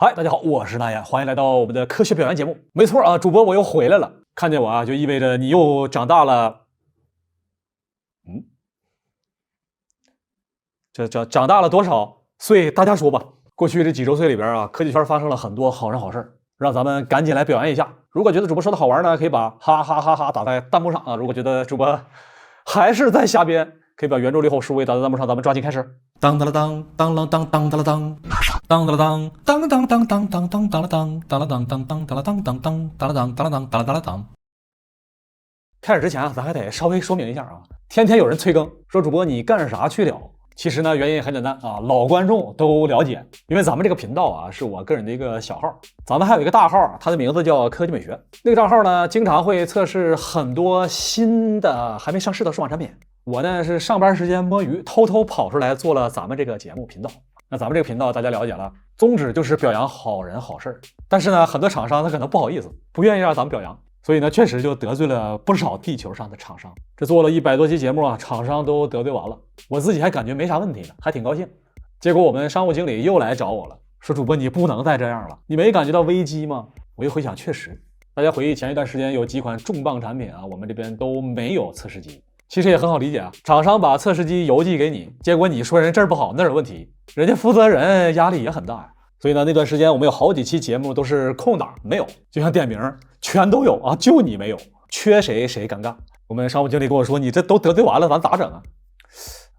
嗨，大家好，我是那言，欢迎来到我们的科学表扬节目。没错啊，主播我又回来了，看见我啊，就意味着你又长大了。这长大了多少岁？大家说吧。过去这几周岁里边啊，科技圈发生了很多好人好事，让咱们赶紧来表扬一下。如果觉得主播说的好玩呢，可以把哈哈哈哈打在弹幕上啊。如果觉得主播还是在瞎编，可以把圆周率后数位打在弹幕上，咱们抓紧开始。当当了当，当啷当当当了当，当当了当，当当当当当当当了当，当了当当当当了当当当，当了当当了当当了当了当。开始之前啊，咱还得稍微说明一下啊，天天有人催更说主播你干啥去了？其实呢，原因很简单啊，老观众都了解，因为咱们这个频道啊是我个人的一个小号，咱们还有一个大号，它的名字叫科技美学。那个账号呢，经常会测试很多新的还没上市的数码产品。我呢是上班时间摸鱼，偷偷跑出来做了咱们这个节目频道。那咱们这个频道大家了解了，宗旨就是表扬好人好事，但是呢，很多厂商他可能不好意思，不愿意让咱们表扬。所以呢，确实就得罪了不少地球上的厂商。这做了100多期节目啊，厂商都得罪完了，我自己还感觉没啥问题呢，还挺高兴。结果我们商务经理又来找我了，说主播你不能再这样了，你没感觉到危机吗？我一回想，确实，大家回忆前一段时间有几款重磅产品啊，我们这边都没有测试机。其实也很好理解啊，厂商把测试机邮寄给你，结果你说人这儿不好那儿有问题，人家负责人压力也很大呀。所以呢，那段时间我们有好几期节目都是空档没有，就像点名全都有啊，就你没有，缺谁谁尴尬。我们商务经理跟我说，你这都得罪完了，咱咋整啊？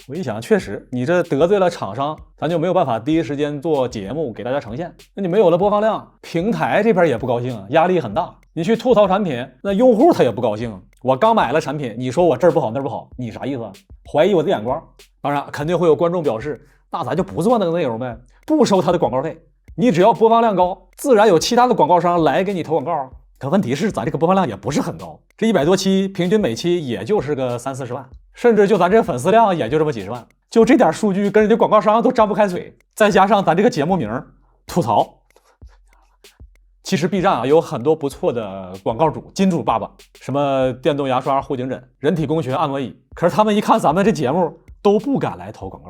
我一想，确实，你这得罪了厂商，咱就没有办法第一时间做节目给大家呈现。那你没有了播放量，平台这边也不高兴啊，压力很大。你去吐槽产品，那用户他也不高兴。我刚买了产品，你说我这儿不好那儿不好，你啥意思啊？怀疑我的眼光？当然，肯定会有观众表示，那咱就不做那个内容呗，不收他的广告费。你只要播放量高，自然有其他的广告商来给你投广告。可问题是，咱这个播放量也不是很高，这100多期，平均每期也就是个30-40万，甚至就咱这个粉丝量也就这么几十万，就这点数据跟人家广告商都张不开嘴，再加上咱这个节目名吐槽。其实 B 站啊有很多不错的广告主，金主爸爸，什么电动牙刷、护颈枕、人体工学、按摩椅，可是他们一看咱们这节目都不敢来投广告。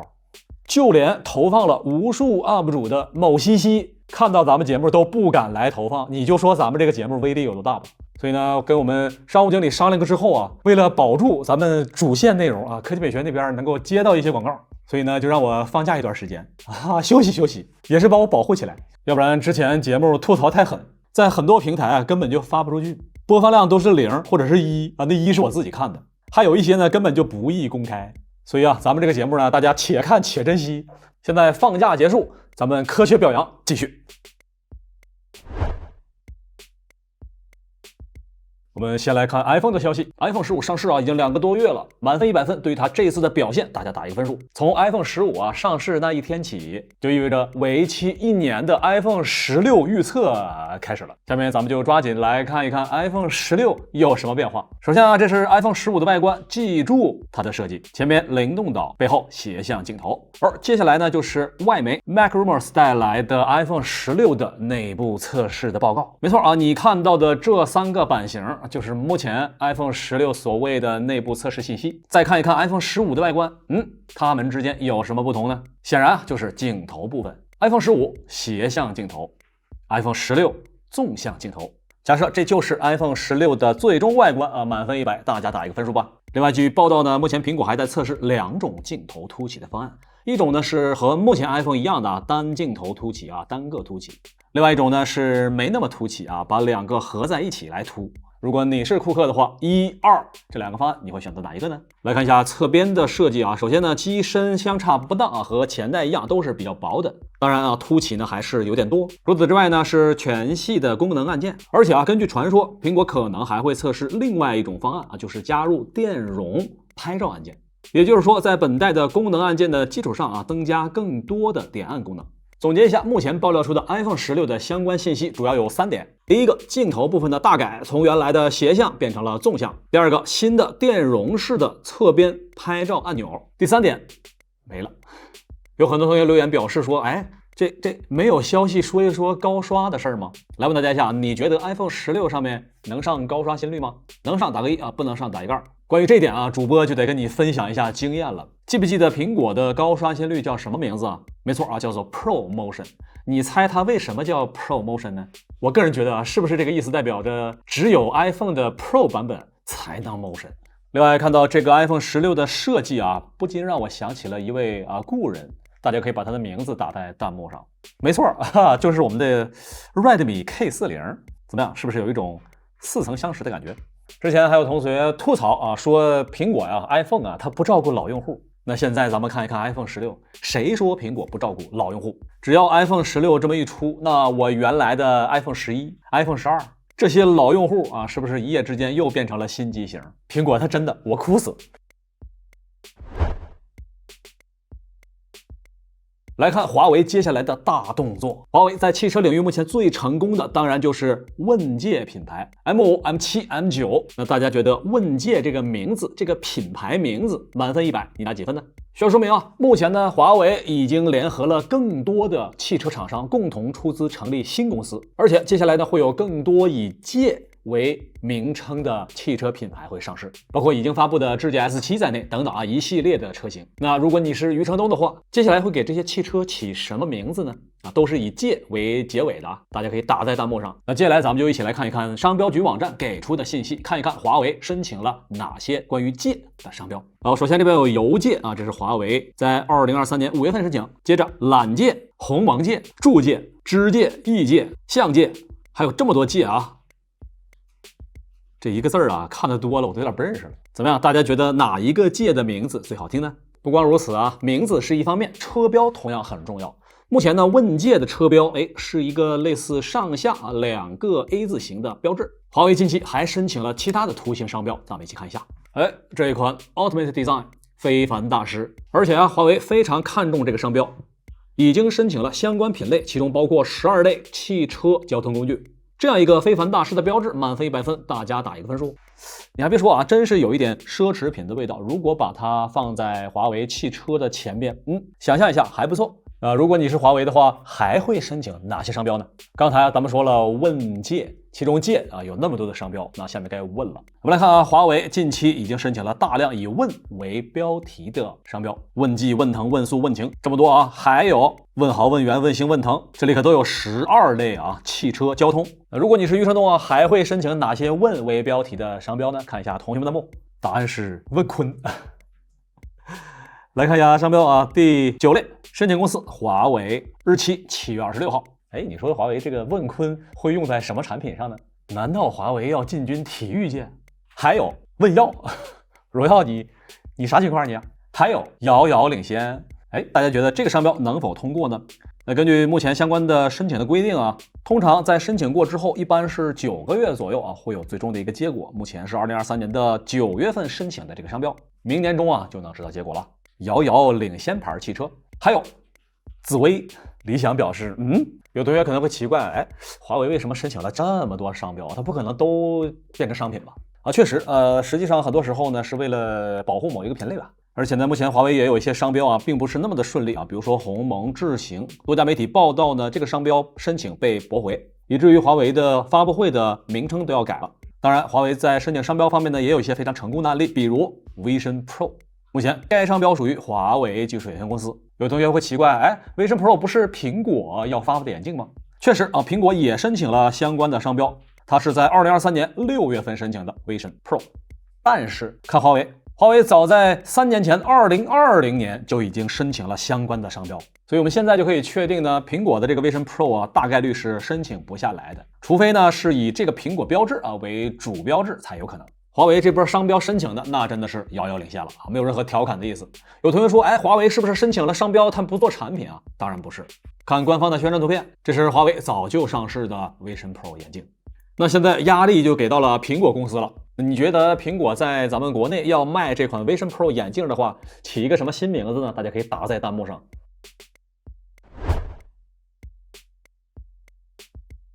就连投放了无数 UP 主的某西西看到咱们节目都不敢来投放，你就说咱们这个节目威力有多大吧。所以呢，跟我们商务经理商量过之后啊，为了保住咱们主线内容啊，科技美学那边能够接到一些广告，所以呢就让我放假一段时间啊，休息休息，也是把我保护起来。要不然之前节目吐槽太狠，在很多平台啊根本就发不出去，播放量都是0或者是1啊，那1是我自己看的，还有一些呢根本就不易公开。所以啊，咱们这个节目呢，大家且看且珍惜。现在放假结束，咱们科学表扬继续。我们先来看 iPhone 的消息。iPhone 15上市啊，已经2个多月了，满分100分。对于它这次的表现，大家打一个分数。从 iPhone 15啊上市那一天起，就意味着为期1年的 iPhone 16预测开始了。下面咱们就抓紧来看一看 iPhone 16有什么变化。首先啊，这是 iPhone 15的外观，记住它的设计，前面灵动岛，背后斜向镜头。而接下来呢，就是外媒 MacRumors 带来的 iPhone 16的内部测试的报告。没错啊，你看到的这3个版型就是目前 iPhone 16所谓的内部测试信息。再看一看 iPhone 15的外观，它们之间有什么不同呢？显然就是镜头部分。iPhone 15斜向镜头， iPhone 16纵向镜头。假设这就是 iPhone 16的最终外观啊，满分100，大家打一个分数吧。另外，据报道呢，目前苹果还在测试2种镜头凸起的方案，一种呢是和目前 iPhone 一样的单镜头凸起啊，单个凸起；另外一种呢是没那么凸起啊，把2个合在一起来凸。如果你是库克的话，1、2这2个方案你会选择哪一个呢？来看一下侧边的设计啊，首先呢机身相差不大啊，和前代一样都是比较薄的，当然啊凸起呢还是有点多。除此之外呢是全系的功能按键，而且啊根据传说，苹果可能还会测试另外一种方案啊，就是加入电容拍照按键，也就是说在本代的功能按键的基础上啊，增加更多的点按功能。总结一下，目前爆料出的 iPhone 16的相关信息主要有3点。第一个，镜头部分的大改，从原来的斜向变成了纵向。第二个，新的电容式的侧边拍照按钮。第3点，没了。有很多同学留言表示说，这没有消息说一说高刷的事儿吗？来问大家一下，你觉得 iPhone 16上面能上高刷新率吗？能上打个1啊，不能上打一个2。关于这点啊，主播就得跟你分享一下经验了。记不记得苹果的高刷新率叫什么名字啊？没错啊，叫做 ProMotion。你猜它为什么叫 ProMotion 呢？我个人觉得啊，是不是这个意思代表着只有 iPhone 的 Pro 版本才能 Motion？另外看到这个 iPhone 16的设计啊，不禁让我想起了一位故人，大家可以把他的名字打在弹幕上。没错啊，就是我们的 Redmi K40。怎么样，是不是有一种似曾相识的感觉？之前还有同学吐槽啊，说苹果呀、iPhone 啊，它不照顾老用户。那现在咱们看一看 iPhone 16，谁说苹果不照顾老用户？只要 iPhone 16这么一出，那我原来的 iPhone 11、iPhone 12这些老用户啊，是不是一夜之间又变成了新机型？苹果它真的，我哭死。来看华为接下来的大动作。华为在汽车领域目前最成功的，当然就是问界品牌 M5、M7、M9。那大家觉得问界这个名字，这个品牌名字，满分100，你打几分呢？需要说明啊，目前呢，华为已经联合了更多的汽车厂商，共同出资成立新公司，而且接下来呢，会有更多以界为名称的汽车品牌会上市，包括已经发布的智界 S7 在内等等啊，一系列的车型。那如果你是余承东的话，接下来会给这些汽车起什么名字呢？都是以界为结尾的啊，大家可以打在弹幕上。那接下来咱们就一起来看一看商标局网站给出的信息，看一看华为申请了哪些关于界的商标。首先这边有邮界啊，这是华为在2023年5月份申请，接着揽界、鸿蒙界、铸界、知界、意界、象界，还有这么多界啊。这一个字啊，看得多了我都有点不认识了。怎么样，大家觉得哪一个界的名字最好听呢？不光如此啊，名字是一方面，车标同样很重要。目前呢，问界的车标是一个类似上下2个 A 字形的标志。华为近期还申请了其他的图形商标，咱们一起看一下。这一款 Ultimate Design 非凡大师，而且华为非常看重这个商标，已经申请了相关品类，其中包括12类汽车交通工具。这样一个非凡大师的标志，满分100分，大家打一个分数。你还别说啊，真是有一点奢侈品的味道。如果把它放在华为汽车的前面，想象一下还不错。如果你是华为的话，还会申请哪些商标呢？刚才咱们说了问界，其中界有那么多的商标，那下面该问了。我们来看华为近期已经申请了大量以问为标题的商标，问际、问腾、问速、问情，这么多啊，还有问豪、问源、问星、问腾，这里可都有12类汽车交通。如果你是余承东还会申请哪些问为标题的商标呢？看一下同学们的幕，答案是问坤。来看一下商标第9类，申请公司华为，日期7月26号。你说华为这个问坤会用在什么产品上呢？难道华为要进军体育界？还有问耀，荣耀你啥情况你？还有遥遥领先。大家觉得这个商标能否通过呢？那根据目前相关的申请的规定通常在申请过之后，一般是9个月左右会有最终的一个结果。目前是2023年的9月份申请的这个商标，明年中就能知道结果了。遥遥领先牌汽车，还有紫薇。理想表示，有同学可能会奇怪，华为为什么申请了这么多商标？它不可能都变成商品吧？确实，实际上很多时候呢是为了保护某一个品类吧。而且呢，目前华为也有一些商标并不是那么的顺利比如说鸿蒙、智行，多家媒体报道呢，这个商标申请被驳回，以至于华为的发布会的名称都要改了。当然，华为在申请商标方面呢，也有一些非常成功的案例，比如 Vision Pro。目前该商标属于华为技术有限公司。有同学会奇怪，Vision Pro 不是苹果要发布的眼镜吗？确实苹果也申请了相关的商标，它是在2023年6月份申请的 Vision Pro。但是看华为早在3年前2020年就已经申请了相关的商标，所以我们现在就可以确定呢，苹果的这个 Vision Pro大概率是申请不下来的，除非呢是以这个苹果标志为主标志才有可能。华为这波商标申请的那真的是遥遥领先了没有任何调侃的意思。有同学说华为是不是申请了商标他们不做产品当然不是。看官方的宣传图片，这是华为早就上市的 Vision Pro 眼镜。那现在压力就给到了苹果公司了，你觉得苹果在咱们国内要卖这款 Vision Pro 眼镜的话，起一个什么新名字呢？大家可以打在弹幕上。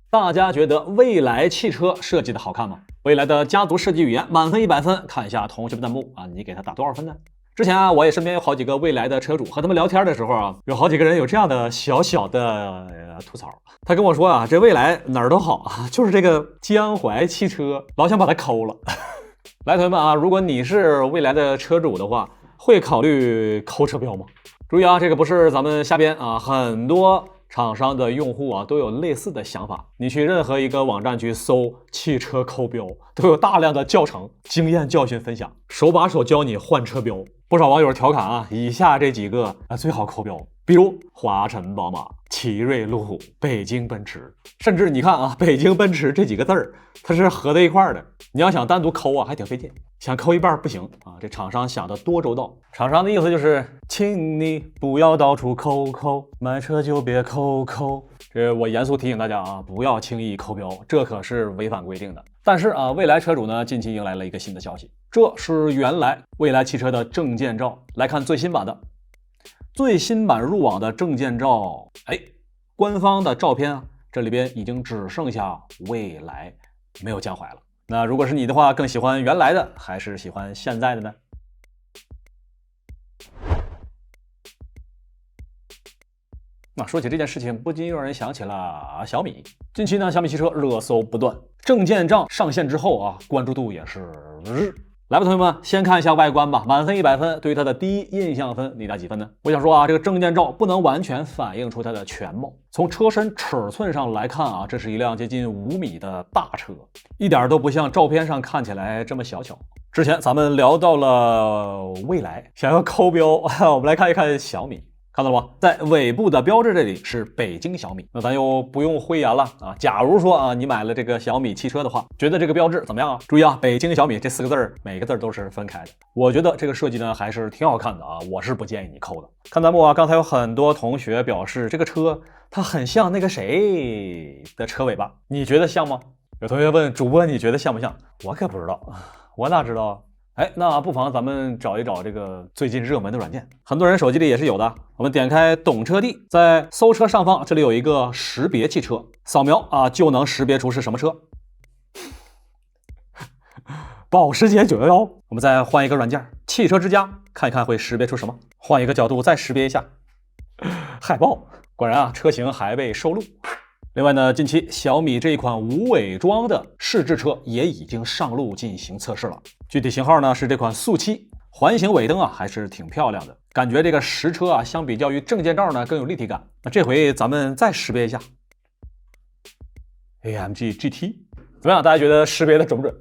大家觉得蔚来汽车设计的好看吗？蔚来的家族设计语言满分100分，看一下同学们弹幕你给他打多少分呢？之前我也身边有好几个蔚来的车主，和他们聊天的时候有好几个人有这样的小小的吐槽。他跟我说这蔚来哪儿都好就是这个江淮汽车老想把它抠了。来，同学们啊，如果你是未来的车主的话，会考虑抠车标吗？注意啊，这个不是咱们瞎编啊，很多厂商的用户啊都有类似的想法。你去任何一个网站去搜汽车抠标，都有大量的教程、经验教训分享，手把手教你换车标。不少网友调侃啊，以下这几个最好抠标，比如华晨宝马、奇瑞路虎、北京奔驰，甚至你看啊，北京奔驰这几个字儿，它是合在一块儿的。你要想单独抠啊，还挺费劲，想抠一半不行啊。这厂商想的多周到，厂商的意思就是，请你不要到处抠抠，买车就别抠抠。这我严肃提醒大家啊，不要轻易抠标，这可是违反规定的。但是啊，蔚来车主呢，近期迎来了一个新的消息，这是原来蔚来汽车的证件照。来看最新版的，最新版入网的证件照，官方的照片啊，这里边已经只剩下蔚来，没有江淮了。那如果是你的话，更喜欢原来的还是喜欢现在的呢？那说起这件事情，不禁让人想起了小米。近期呢，小米汽车热搜不断，证件照上线之后啊，关注度也是日。来吧，同学们，先看一下外观吧。满分100分，对于它的第一印象分，你打几分呢？我想说啊，这个证件照不能完全反映出它的全貌。从车身尺寸上来看啊，这是一辆接近5米的大车，一点都不像照片上看起来这么小巧。之前咱们聊到了蔚来，想要抠标，我们来看一看小米。看到了吗？在尾部的标志这里是北京小米，那咱又不用讳言了啊。假如说啊，你买了这个小米汽车的话，觉得这个标志怎么样啊？注意啊，北京小米这4个字儿，每个字都是分开的。我觉得这个设计呢还是挺好看的啊，我是不建议你抠的。看弹幕啊，刚才有很多同学表示这个车它很像那个谁的车尾巴，你觉得像吗？有同学问主播你觉得像不像？我可不知道，我哪知道啊？那不妨咱们找一找这个最近热门的软件，很多人手机里也是有的。我们点开懂车帝，在搜车上方这里有一个识别汽车，扫描啊就能识别出是什么车。保时捷911。我们再换一个软件，汽车之家，看一看会识别出什么。换一个角度再识别一下，海豹。果然啊，车型还未收录。另外呢，近期小米这一款无伪装的试制车也已经上路进行测试了。具体型号呢是这款速7，环形尾灯啊还是挺漂亮的，感觉这个实车啊相比较于证件照呢更有立体感。那这回咱们再识别一下 AMG GT， 怎么样？大家觉得识别的准不准？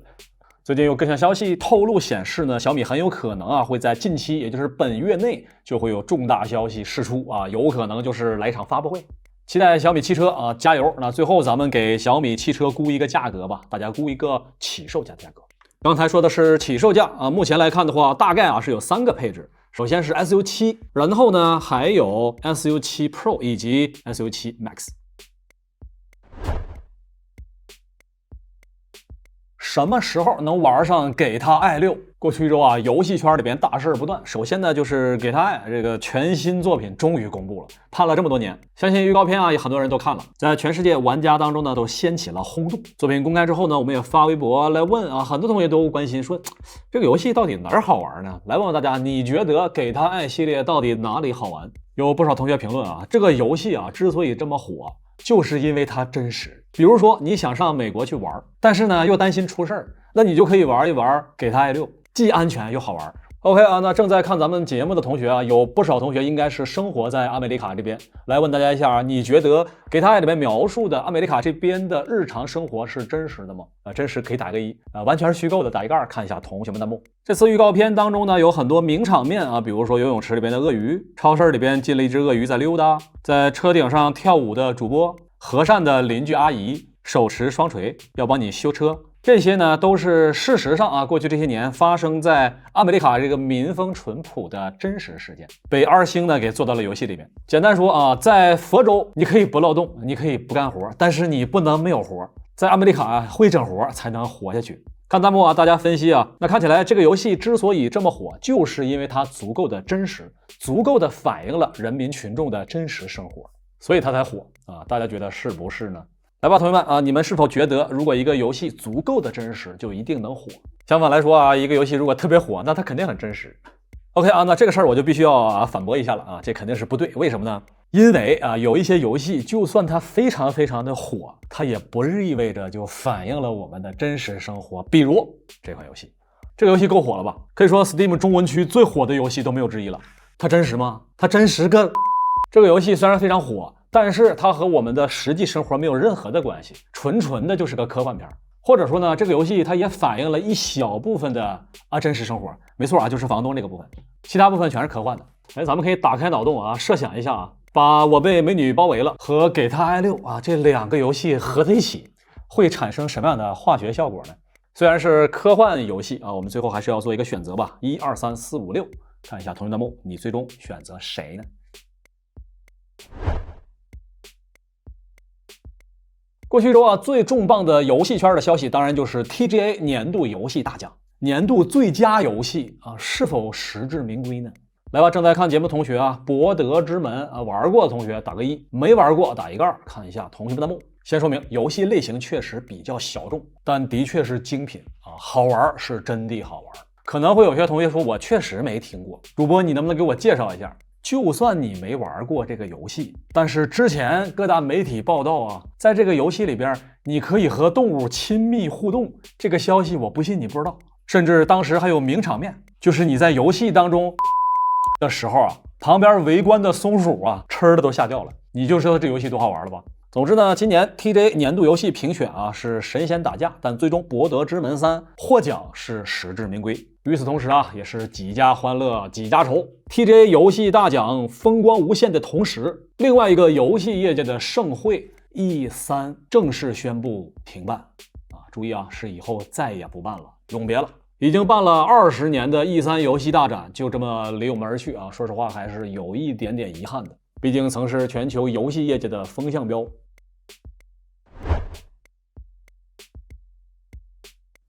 最近有各项消息透露显示呢，小米很有可能啊会在近期，也就是本月内就会有重大消息释出啊，有可能就是来一场发布会。期待小米汽车啊，加油！那最后咱们给小米汽车估一个价格吧，大家估一个起售价格。刚才说的是起售价啊，目前来看的话，大概啊是有3个配置。首先是 SU7， 然后呢还有 SU7 Pro 以及 SU7 Max。什么时候能玩上给它爱6？过去一周啊，游戏圈里边大事不断。首先呢，就是给它爱这个全新作品终于公布了，盼了这么多年，相信预告片啊也很多人都看了，在全世界玩家当中呢都掀起了轰动。作品公开之后呢，我们也发微博来问啊，很多同学都关心说这个游戏到底哪儿好玩呢？来问问大家，你觉得给它爱系列到底哪里好玩？有不少同学评论啊，这个游戏啊之所以这么火，就是因为它真实。比如说你想上美国去玩，但是呢又担心出事儿，那你就可以玩一玩给它爱6，既安全又好玩。OK 啊，那正在看咱们节目的同学啊，有不少同学应该是生活在阿美利卡这边。来问大家一下啊，你觉得给它爱里面描述的阿美利卡这边的日常生活是真实的吗？真实可以打个1，完全是虚构的打一个2，看一下同学们弹幕。这次预告片当中呢，有很多名场面啊，比如说游泳池里边的鳄鱼，超市里边进了一只鳄鱼在溜达，在车顶上跳舞的主播，和善的邻居阿姨，手持双锤要帮你修车。这些呢都是事实上啊，过去这些年发生在阿美利卡这个民风淳朴的真实事件，被2星呢给做到了游戏里面。简单说啊，在佛州你可以不劳动，你可以不干活，但是你不能没有活。在阿美利卡会整活才能活下去。看弹幕啊，大家分析啊，那看起来这个游戏之所以这么火，就是因为它足够的真实，足够的反映了人民群众的真实生活，所以它才火啊。大家觉得是不是呢？来吧，同学们啊，你们是否觉得如果一个游戏足够的真实，就一定能火？相反来说啊，一个游戏如果特别火，那它肯定很真实。OK 啊，那这个事儿我就必须要反驳一下了啊，这肯定是不对。为什么呢？因为啊，有一些游戏就算它非常非常的火，它也不意味着就反映了我们的真实生活。比如这款游戏，这个游戏够火了吧？可以说 Steam 中文区最火的游戏都没有之一了。它真实吗？它真实个……这个游戏虽然非常火，但是它和我们的实际生活没有任何的关系，纯的就是个科幻片。或者说呢，这个游戏它也反映了一小部分的真实生活。没错啊，就是房东这个部分，其他部分全是科幻的。咱们可以打开脑洞啊，设想一下啊，把我被美女包围了和给她爱6啊这2个游戏合在一起，会产生什么样的化学效果呢？虽然是科幻游戏啊，我们最后还是要做一个选择吧。1、2、3、4、5、6，看一下同学弹幕，你最终选择谁呢？过去一周啊，最重磅的游戏圈的消息，当然就是 TGA 年度游戏大奖，年度最佳游戏啊，是否实至名归呢？来吧，正在看节目的同学啊，博德之门啊，玩过的同学打个1，没玩过打一个2，看一下同学们弹幕。先说明，游戏类型确实比较小众，但的确是精品啊，好玩是真的好玩。可能会有些同学说，我确实没听过，主播你能不能给我介绍一下？就算你没玩过这个游戏，但是之前各大媒体报道啊，在这个游戏里边，你可以和动物亲密互动，这个消息我不信你不知道。甚至当时还有名场面，就是你在游戏当中的时候啊，旁边围观的松鼠啊，吃的都吓掉了，你就知道这游戏多好玩了吧？总之呢，今年 TGA 年度游戏评选啊是神仙打架，但最终《博德之门3》获奖是实至名归。与此同时啊，也是几家欢乐几家愁。TGA 游戏大奖风光无限的同时，另外一个游戏业界的盛会 E3 正式宣布停办啊！注意啊，是以后再也不办了，永别了。已经办了20年的 E3 游戏大展就这么离我们而去啊！说实话，还是有一点点遗憾的。毕竟曾是全球游戏业界的风向标。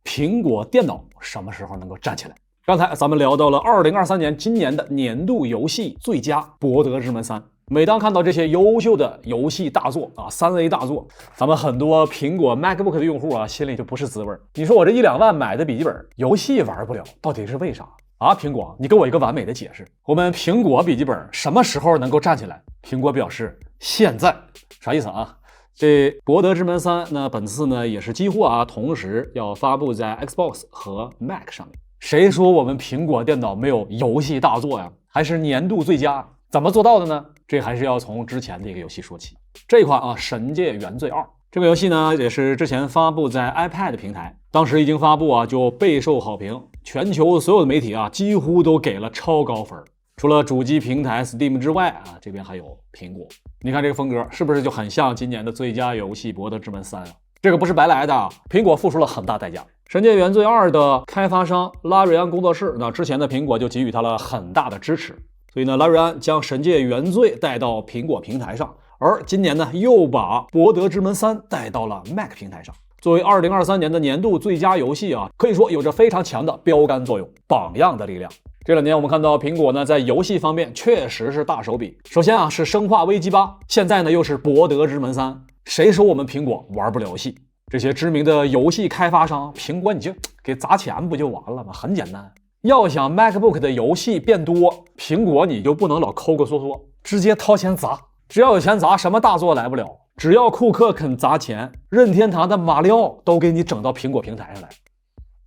苹果电脑什么时候能够站起来？刚才咱们聊到了2023年今年的年度游戏最佳《博德之门3》。每当看到这些优秀的游戏大作啊，3A 大作，咱们很多苹果 MacBook 的用户啊，心里就不是滋味。你说我这1、2万买的笔记本，游戏玩不了，到底是为啥？啊，苹果，你给我一个完美的解释。我们苹果笔记本什么时候能够站起来？苹果表示现在，啥意思啊？这《博德之门3》呢，本次呢也是几乎啊同时要发布在 Xbox 和 Mac 上面。谁说我们苹果电脑没有游戏大作呀？还是年度最佳？怎么做到的呢？这还是要从之前的一个游戏说起。这一款啊，《神界原罪2》这个游戏呢，也是之前发布在 iPad 平台，当时一经发布啊，就备受好评，全球所有的媒体啊，几乎都给了超高分。除了主机平台 Steam 之外啊，这边还有苹果。你看这个风格是不是就很像今年的最佳游戏《博德之门3》啊？这个不是白来的啊，苹果付出了很大代价。《神界原罪2》的开发商拉瑞安工作室，那之前的苹果就给予他了很大的支持，所以呢，拉瑞安将《神界原罪》带到苹果平台上，而今年呢，又把《博德之门3》带到了 Mac 平台上。作为2023年的年度最佳游戏啊，可以说有着非常强的标杆作用、榜样的力量。这2年我们看到苹果呢，在游戏方面确实是大手笔。首先啊，是《生化危机8》，现在呢又是《博德之门3》。谁说我们苹果玩不了游戏？这些知名的游戏开发商，苹果你就给砸钱不就完了吗？很简单。要想 MacBook 的游戏变多，苹果你就不能老抠抠缩缩，直接掏钱砸。只要有钱砸，什么大作来不了。只要库克肯砸钱，任天堂的马里奥都给你整到苹果平台上来。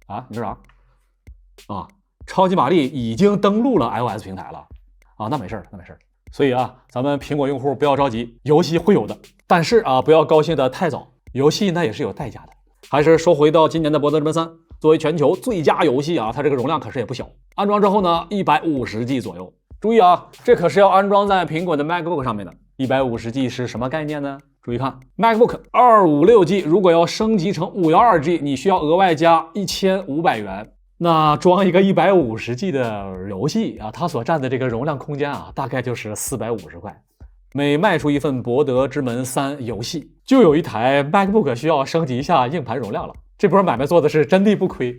啊，你说啥？啊，超级玛丽已经登陆了 iOS 平台了。啊，那没事，那没事。所以啊，咱们苹果用户不要着急，游戏会有的。但是啊，不要高兴的太早，游戏那也是有代价的。还是说回到今年的《博德之门3》，作为全球最佳游戏啊，它这个容量可是也不小。安装之后呢，150G 左右。注意啊，这可是要安装在苹果的 MacBook 上面的。150G 是什么概念呢？注意看 ，MacBook 256G 如果要升级成512G，你需要额外加1500元。那装一个150G 的游戏啊，它所占的这个容量空间啊，大概就是450块。每卖出一份《博德之门3》游戏，就有一台 MacBook 需要升级一下硬盘容量了。这波买卖做的是真的不亏。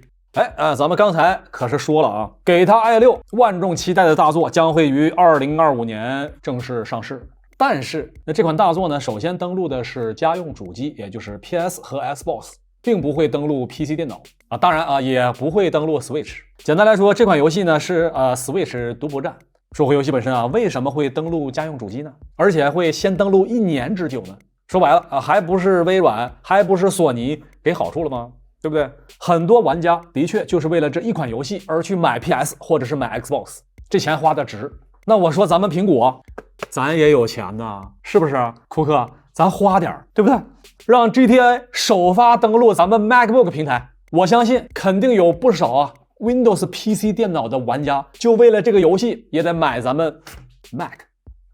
咱们刚才可是说了啊，给他 i6 万众期待的大作将会于2025年正式上市。但是，那这款大作呢，首先登陆的是家用主机，也就是 PS 和 Xbox， 并不会登陆 PC 电脑啊，当然啊，也不会登陆 Switch。简单来说，这款游戏呢是Switch 独博战。说回游戏本身啊，为什么会登陆家用主机呢？而且会先登陆1年之久呢？说白了啊，还不是微软，还不是索尼给好处了吗？对不对？很多玩家的确就是为了这一款游戏而去买 PS 或者是买 Xbox， 这钱花的值。那我说咱们苹果，咱也有钱呐，是不是？库克，咱花点，对不对？让 GTA 首发登陆咱们 MacBook 平台，我相信肯定有不少Windows PC 电脑的玩家就为了这个游戏也得买咱们 Mac。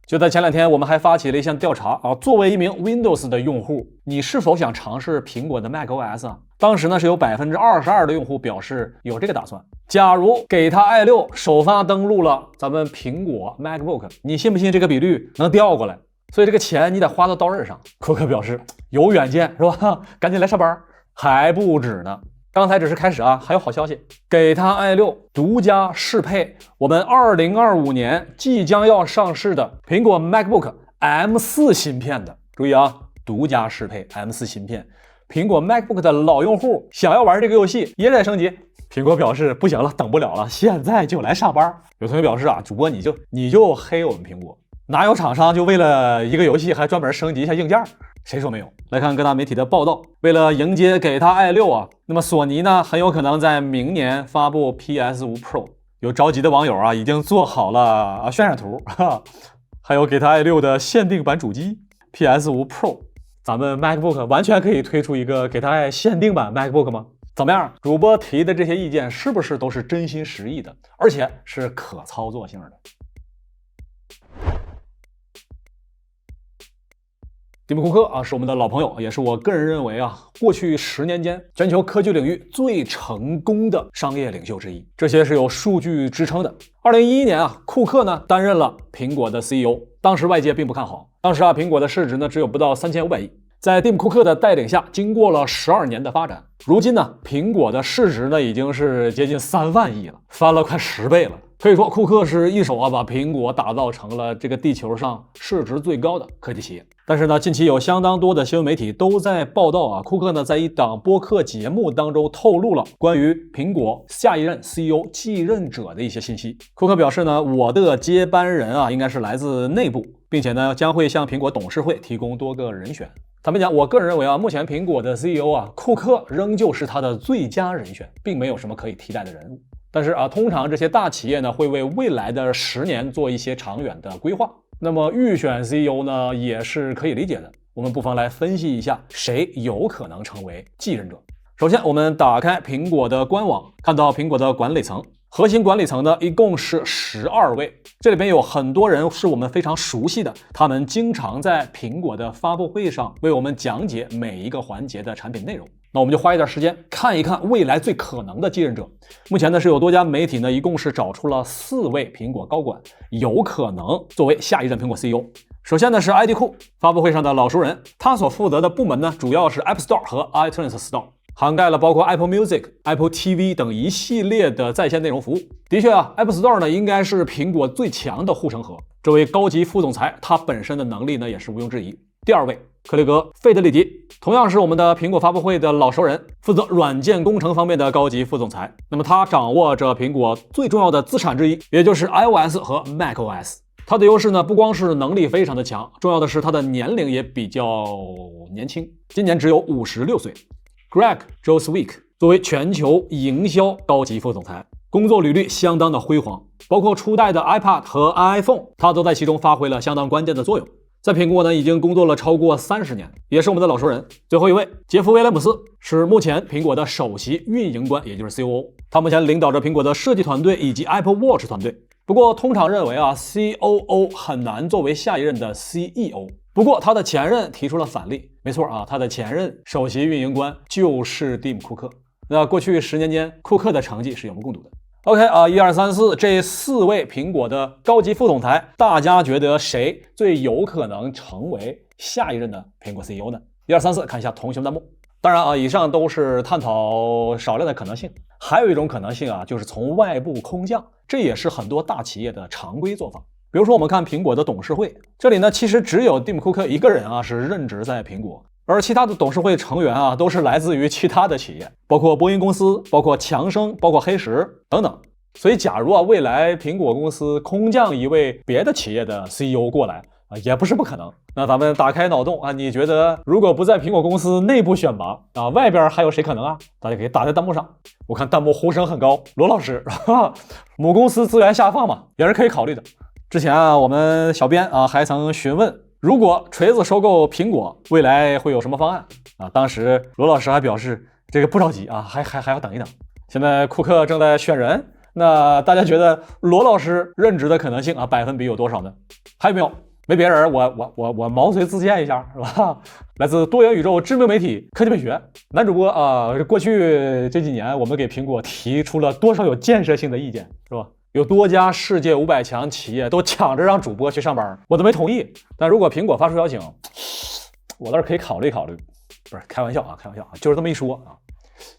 就在前2天，我们还发起了一项调查作为一名 Windows 的用户，你是否想尝试苹果的 macOS 啊？当时呢是有22%的用户表示有这个打算。假如给他 i6 首发登陆了咱们苹果 MacBook， 你信不信这个比率能调过来？所以这个钱你得花到刀刃上。库克表示有远见是吧？赶紧来上班。还不止呢。刚才只是开始还有好消息，给它 i6 独家适配我们2025年即将要上市的苹果 MacBook M4 芯片的。注意独家适配 M4 芯片，苹果 MacBook 的老用户想要玩这个游戏也得升级。苹果表示不行了，等不了了，现在就来上班。有同学表示主播你就黑我们苹果，哪有厂商就为了一个游戏还专门升级一下硬件？谁说没有？来看各大媒体的报道，为了迎接给它 i6那么索尼呢很有可能在明年发布 PS5 Pro。有着急的网友已经做好了渲染图还有给它 i6 的限定版主机 PS5 Pro。咱们 MacBook 完全可以推出一个给它 i 限定版 MacBook 吗？怎么样？主播提的这些意见是不是都是真心实意的，而且是可操作性的？蒂姆·库克是我们的老朋友，也是我个人认为过去10年间全球科技领域最成功的商业领袖之一。这些是有数据支撑的。2011年库克呢担任了苹果的 CEO， 当时外界并不看好，当时苹果的市值呢只有不到3500亿。在蒂姆·库克的带领下，经过了12年的发展，如今呢苹果的市值呢已经是接近3万亿了，翻了快10倍了。可以说库克是一手把苹果打造成了这个地球上市值最高的科技企业。但是呢，近期有相当多的新闻媒体都在报道库克呢在一档播客节目当中透露了关于苹果下一任 CEO 继任者的一些信息。库克表示呢，我的接班人应该是来自内部，并且呢将会向苹果董事会提供多个人选。坦白讲，我个人认为目前苹果的 CEO 库克仍旧是他的最佳人选，并没有什么可以替代的人物。但是通常这些大企业呢会为未来的10年做一些长远的规划，那么预选 CEO 呢也是可以理解的。我们不妨来分析一下谁有可能成为继任者。首先我们打开苹果的官网，看到苹果的管理层，核心管理层呢一共是12位，这里边有很多人是我们非常熟悉的，他们经常在苹果的发布会上为我们讲解每一个环节的产品内容。那我们就花一点时间看一看未来最可能的继任者。目前呢是有多家媒体呢一共是找出了4位苹果高管有可能作为下一任苹果 CEO。 首先呢是 ID 库，发布会上的老熟人，他所负责的部门呢主要是 App Store 和 iTunes Store， 涵盖了包括 Apple Music、Apple TV 等一系列的在线内容服务。的确App Store 呢应该是苹果最强的护城河，这位高级副总裁他本身的能力呢也是毋庸置疑。第2位克雷格·费德里迪，同样是我们的苹果发布会的老熟人，负责软件工程方面的高级副总裁。那么他掌握着苹果最重要的资产之一，也就是 iOS 和 macOS。他的优势呢不光是能力非常的强，重要的是他的年龄也比较年轻，今年只有56岁。Greg Joswick 作为全球营销高级副总裁，工作履历相当的辉煌，包括初代的 iPad 和 iPhone， 他都在其中发挥了相当关键的作用。在苹果呢已经工作了超过30年，也是我们的老熟人。最后一位杰夫·威廉姆斯是目前苹果的首席运营官，也就是 COO， 他目前领导着苹果的设计团队以及 Apple Watch 团队。不过通常认为COO 很难作为下一任的 CEO， 不过他的前任提出了反例，没错他的前任首席运营官就是蒂姆·库克。那过去10年间库克的成绩是有目共睹的。OK 1、2、3、4这4位苹果的高级副总裁，大家觉得谁最有可能成为下一任的苹果 CEO 呢？1、2、3、4看一下同学们弹幕。当然以上都是探讨少量的可能性，还有一种可能性就是从外部空降，这也是很多大企业的常规做法。比如说我们看苹果的董事会，这里呢其实只有蒂姆·库克一个人是任职在苹果，而其他的董事会成员都是来自于其他的企业，包括波音公司，包括强生，包括黑石等等。所以假如未来苹果公司空降一位别的企业的 CEO 过来，啊，也不是不可能。那咱们打开脑洞啊，你觉得如果不在苹果公司内部选拔啊，外边还有谁可能啊？大家可以打在弹幕上。我看弹幕呼声很高，罗老师，母公司资源下放嘛，也是可以考虑的。之前啊，我们小编啊还曾询问，如果锤子收购苹果，未来会有什么方案啊？当时罗老师还表示，这个不着急啊，还要等一等。现在库克正在选人，那大家觉得罗老师任职的可能性啊，百分比有多少呢？还有没有？没别人，我毛遂自荐一下，是吧？来自多元宇宙知名媒体科技美学男主播啊，过去这几年我们给苹果提出了多少有建设性的意见，是吧？有多家世界500强企业都抢着让主播去上班，我都没同意。但如果苹果发出邀请，我倒是可以考虑考虑。不是开玩笑啊，开玩笑啊，就是这么一说啊。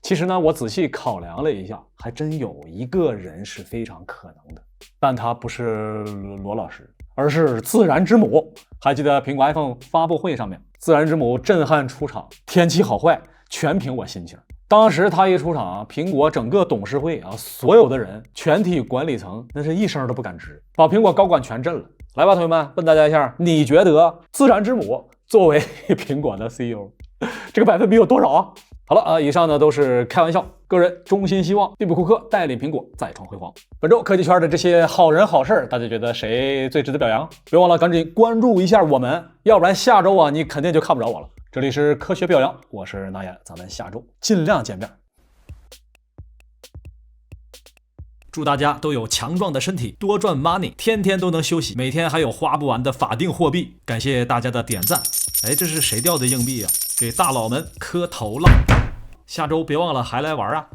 其实呢，我仔细考量了一下，还真有一个人是非常可能的，但他不是罗老师，而是自然之母。还记得苹果 iPhone 发布会上面，自然之母震撼出场，天气好坏全凭我心情。当时他一出场，苹果整个董事会啊，所有的人，全体管理层那是一声都不敢吱，把苹果高管全震了。来吧，同学们，问大家一下，你觉得自然之母作为苹果的 CEO， 这个百分比有多少啊？好了啊，以上呢都是开玩笑，个人衷心希望蒂姆·库克带领苹果再创辉煌。本周科技圈的这些好人好事，大家觉得谁最值得表扬？别忘了赶紧关注一下我们，要不然下周啊你肯定就看不着我了。这里是科学表扬，我是那言，咱们下周尽量见面。祝大家都有强壮的身体，多赚 money， 天天都能休息，每天还有花不完的法定货币。感谢大家的点赞。哎，这是谁掉的硬币啊？给大佬们磕头了。下周别忘了还来玩啊！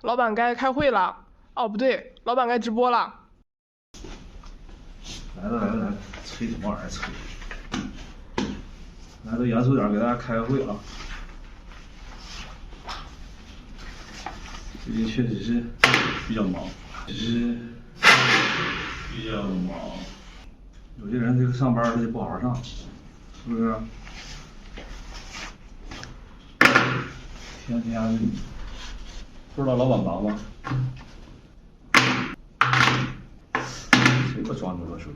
老板该开会了。哦，不对，老板该直播了。来了，吹什么玩意儿吹？来，都严肃点，给大家开个会啊！最近确实是比较忙，有些人这个上班他就不好好上，是不是？天天的，不知道老板忙吗？谁给我装这么多水？